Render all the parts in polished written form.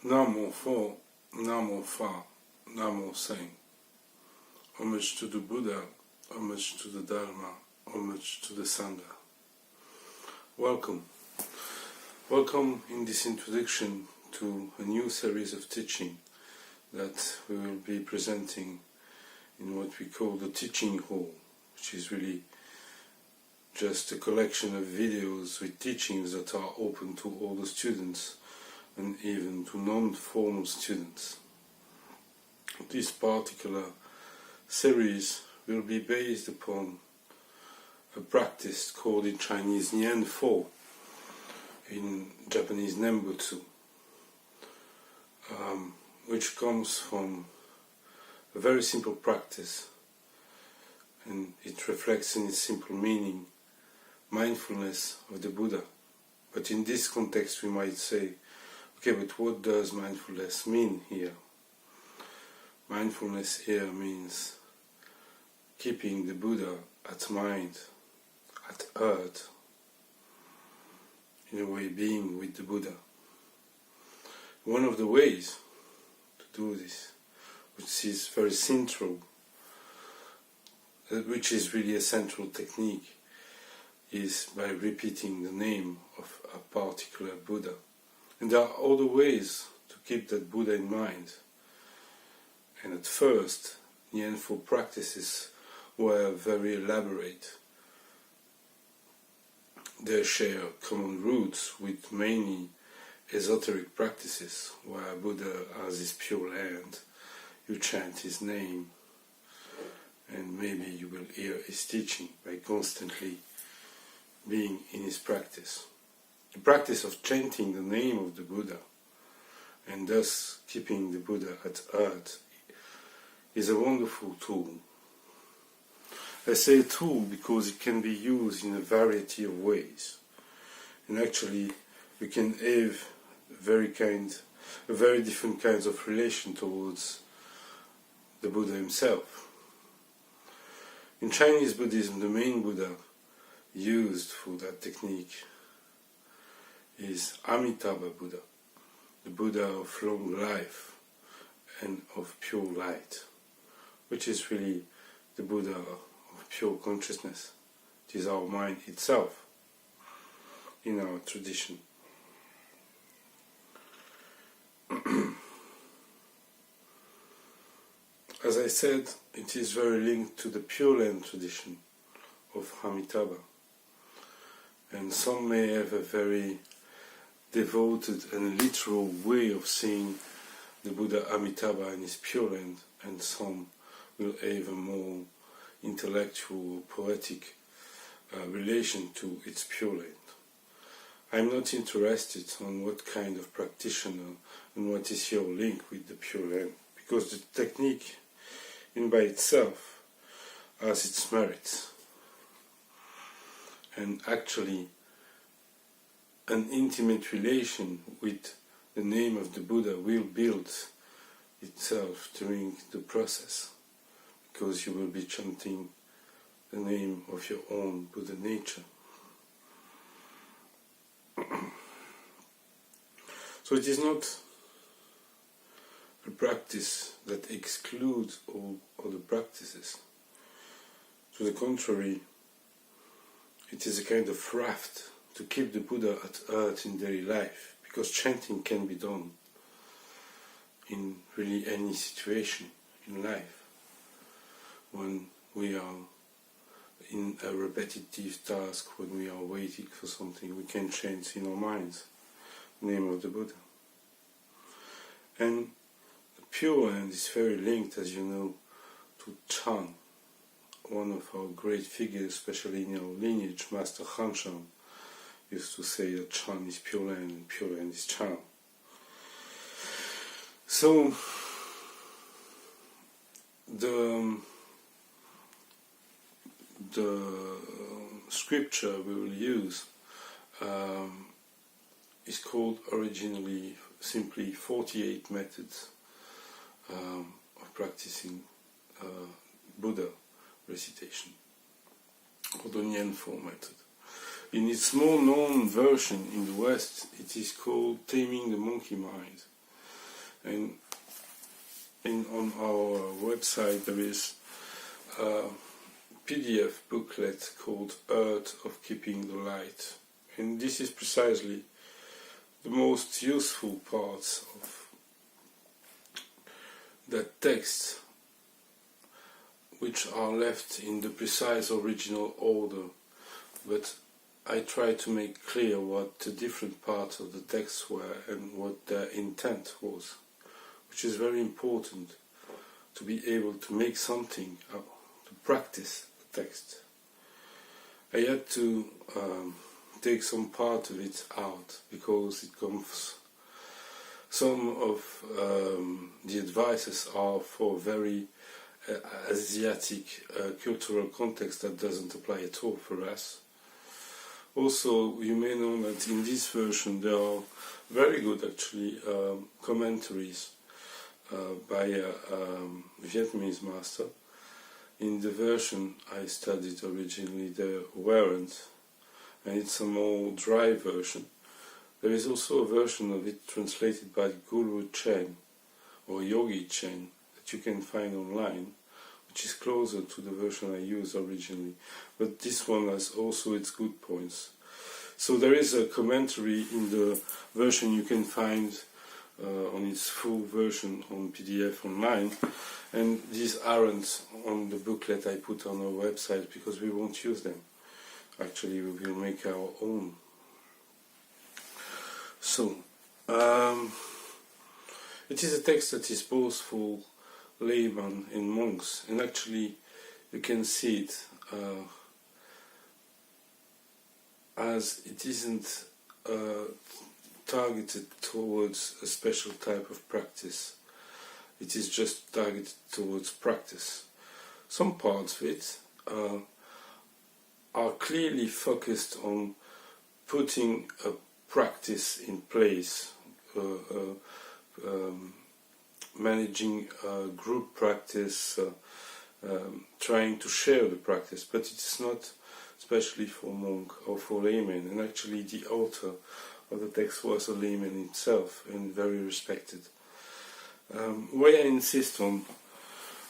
Namo Fo, Namo Fa, Namo Seng. Homage to the Buddha, homage to the Dharma, homage to the Sangha. Welcome. Welcome in this introduction to a new series of teaching that we will be presenting in what we call the teaching hall, which is really just a collection of videos with teachings that are open to all the students and even to non-formal students. This particular series will be based upon a practice called in Chinese Nian Fo, in Japanese Nembutsu, which comes from a very simple practice, and it reflects in its simple meaning mindfulness of the Buddha. But in this context we might say, okay, but what does mindfulness mean here? Mindfulness here means keeping the Buddha at mind, at earth, in a way being with the Buddha. One of the ways to do this, which is very central, which is really a central technique, is by repeating the name of a particular Buddha. And there are other ways to keep that Buddha in mind. And at first, Nian Fo practices were very elaborate. They share common roots with many esoteric practices, where Buddha has his pure land, you chant his name, and maybe you will hear his teaching by constantly being in his practice. The practice of chanting the name of the Buddha and thus keeping the Buddha at earth is a wonderful tool. I say tool because it can be used in a variety of ways, and actually we can have very different kinds of relation towards the Buddha himself. In Chinese Buddhism, the main Buddha used for that technique is Amitabha Buddha, the Buddha of long life and of pure light, which is really the Buddha of pure consciousness. It is our mind itself in our tradition. As I said, it is very linked to the Pure Land tradition of Amitabha, and some may have a very devoted and literal way of seeing the Buddha Amitabha and his Pure Land, and some will have a more intellectual, poetic relation to its Pure Land. I'm not interested on what kind of practitioner and what is your link with the Pure Land, because the technique in by itself has its merits, and actually an intimate relation with the name of the Buddha will build itself during the process, because you will be chanting the name of your own Buddha nature. So it is not a practice that excludes all other practices. To the contrary, it is a kind of raft to keep the Buddha at earth in daily life, because chanting can be done in really any situation in life. When we are in a repetitive task, when we are waiting for something, we can chant in our minds the name of the Buddha. And the Pure Land is very linked, as you know, to Chan, one of our great figures, especially in our lineage, Master Han Shan, used to say that Chan is Pure Land and Pure Land is Chan. So the scripture we will use is called originally simply 48 methods of practicing Buddha recitation, or the Nian Fo method. In its more known version in the West, it is called Taming the Monkey Mind. And on our website there is a PDF booklet called Art of Keeping the Light, and this is precisely the most useful parts of that text, which are left in the precise original order, but I try to make clear what the different parts of the text were and what their intent was, which is very important to be able to make something, to practice the text. I had to take some part of it out because it comes. Some of the advices are for very Asiatic cultural context that doesn't apply at all for us. Also, you may know that in this version there are very good actually commentaries by a Vietnamese master. In the version I studied originally there weren't, and it's a more dry version. There is also a version of it translated by Guru Chen or Yogi Chen that you can find online, which is closer to the version I used originally, but this one has also its good points. So there is a commentary in the version you can find on its full version on PDF online, and these aren't on the booklet I put on our website because we won't use them. Actually, we will make our own. So, it is a text that is both for laymen and monks, and actually you can see it as it isn't targeted towards a special type of practice. It is just targeted towards practice. Some parts of it are clearly focused on putting a practice in place, managing group practice, trying to share the practice, but it's not especially for monk or for layman, and actually the author of the text was a layman himself and very respected. Why I insist on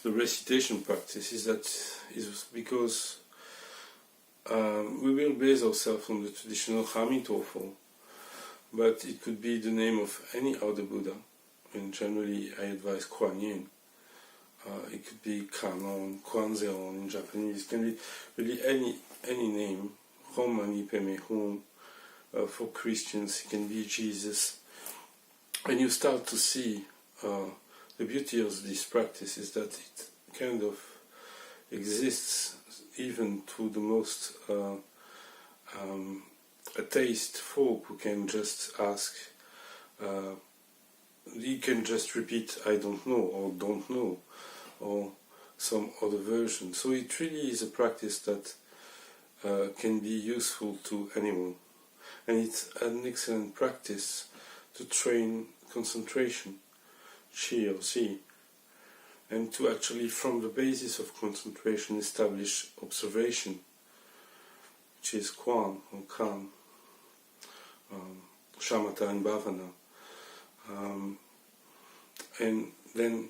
the recitation practice is because we will base ourselves on the traditional Hamitofo, but it could be the name of any other Buddha, and generally I advise Kuan Yin. It could be Kannon, Kwanzeon in Japanese. It can be really any name. Hom Mani Padme Hum. For Christians it can be Jesus. And you start to see the beauty of this practice is that it kind of exists even to the most atheist folk who can just ask, he can just repeat I don't know or don't know or some other version. So it really is a practice that can be useful to anyone, and it's an excellent practice to train concentration, Qi or Xi, and to actually from the basis of concentration establish observation, which is Quan or Kan, Shamatha and Bhavana, and then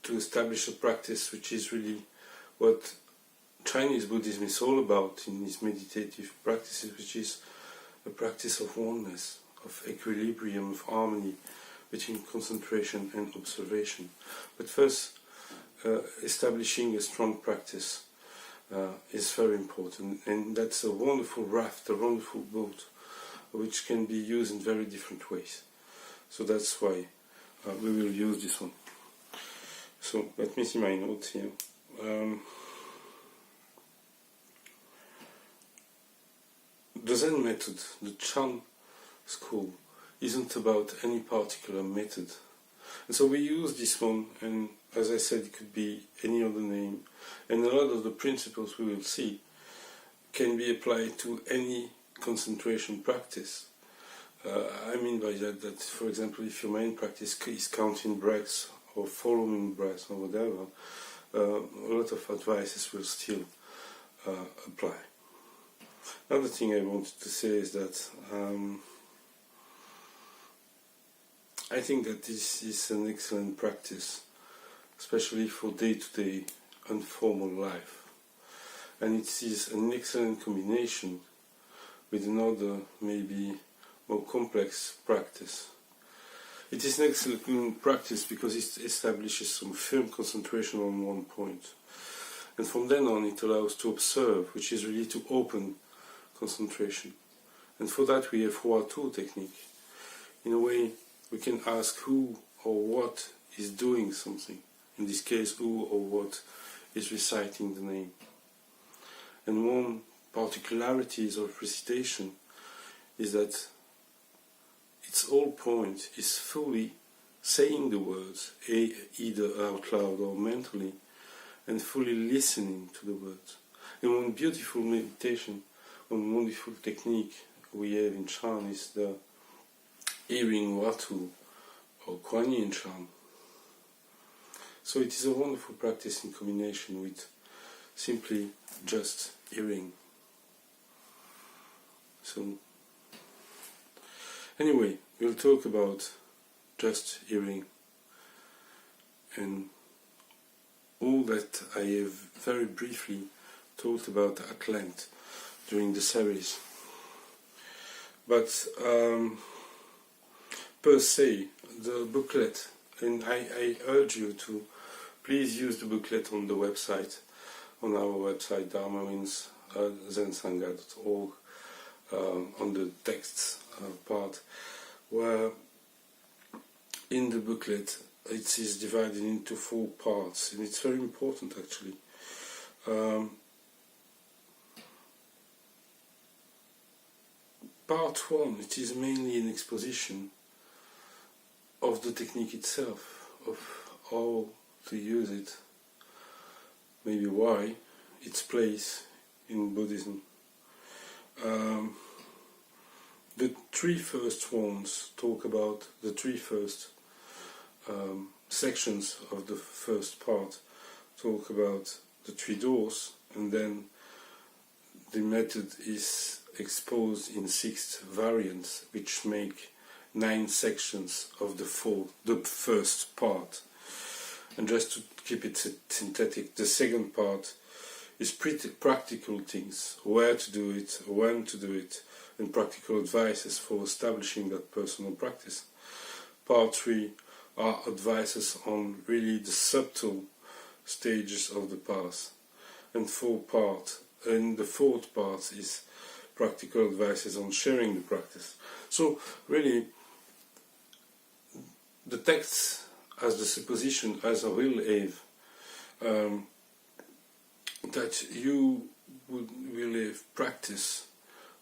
to establish a practice which is really what Chinese Buddhism is all about in its meditative practices, which is a practice of oneness, of equilibrium, of harmony between concentration and observation. But first, establishing a strong practice is very important, and that's a wonderful raft, a wonderful boat, which can be used in very different ways. So that's why we will use this one. So let me see my notes here. The Zen method, the Chan school, isn't about any particular method. And so we use this one, and as I said, it could be any other name. And a lot of the principles we will see can be applied to any concentration practice. I mean by that, for example, if your main practice is counting breaths or following breaths or whatever, a lot of advices will still apply. Another thing I wanted to say is that I think that this is an excellent practice, especially for day-to-day informal life. And it is an excellent combination with another, maybe more complex practice. It is an excellent practice because it establishes some firm concentration on one point. And from then on it allows to observe, which is really to open concentration. And for that we have Hua-Tu technique. In a way, we can ask who or what is doing something. In this case, who or what is reciting the name. And one particularities of recitation is that its whole point is fully saying the words, either out loud or mentally, and fully listening to the words. And one beautiful meditation, one wonderful technique we have in Chan is the hearing Hua-Tu or Kuan Yin Chan. So it is a wonderful practice in combination with simply just hearing. So anyway, we'll talk about just hearing and all that I have very briefly talked about at length during the series. But per se, the booklet, and I urge you to please use the booklet on the website, on our website dharmawinds.zensangha.org, on the texts part, where in the booklet it is divided into 4 parts, and it's very important actually. Part 1, it is mainly an exposition of the technique itself, of how to use it, maybe why, its place in Buddhism. The 3 first ones talk about the 3 first sections of the first part, talk about the 3 doors, and then the method is exposed in 6 variants, which make 9 sections of the first part. And just to keep it synthetic, the second part is pretty practical things, where to do it, when to do it, and practical advices for establishing that personal practice. Part 3 are advices on really the subtle stages of the path. And the 4th part is practical advices on sharing the practice. So really, the text as the supposition, as a real aim, that you will have practice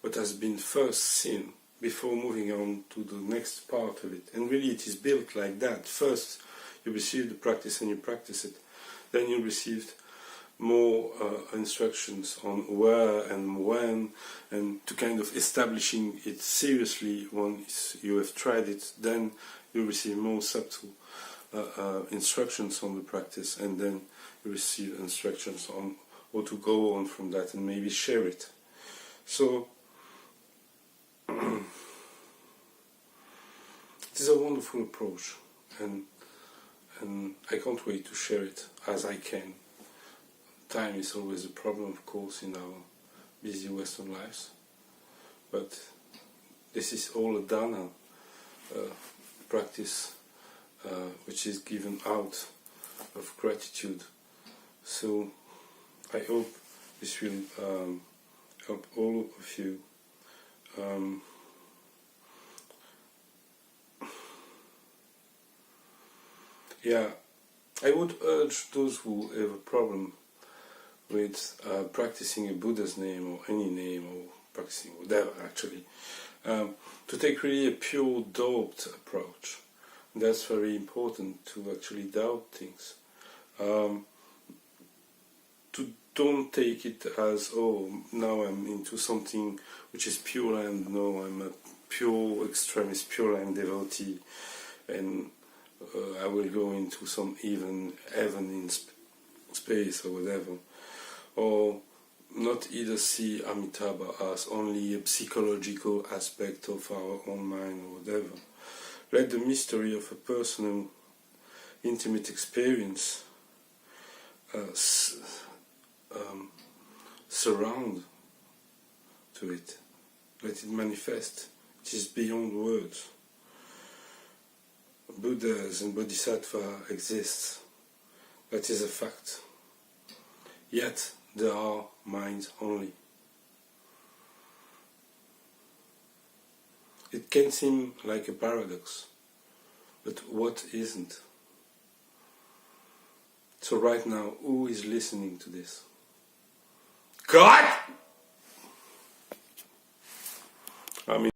what has been first seen before moving on to the next part of it. And really it is built like that. First you receive the practice and you practice it. Then you received more instructions on where and when, and to kind of establishing it seriously once you have tried it. Then you receive more subtle instructions on the practice, and then you receive instructions on how to go on from that and maybe share it. So it is a wonderful approach, and I can't wait to share it as I can. Time is always a problem, of course, in our busy Western lives, but this is all a dana practice which is given out of gratitude. So I hope this will help all of you. Yeah, I would urge those who have a problem with practicing a Buddha's name or any name, or practicing whatever actually, to take really a pure doubt approach. And that's very important, to actually doubt things. To don't take it as, oh, now I'm into something which is Pure Land, no, I'm a pure extremist, Pure Land devotee, and I will go into some even heaven in space or whatever. Or not either see Amitabha as only a psychological aspect of our own mind or whatever. Let the mystery of a personal, intimate experience surround to it. Let it manifest. It is beyond words. Buddhas and Bodhisattva exist. That is a fact. Yet they are minds only. It can seem like a paradox, but what isn't? So right now, who is listening to this? God! I mean,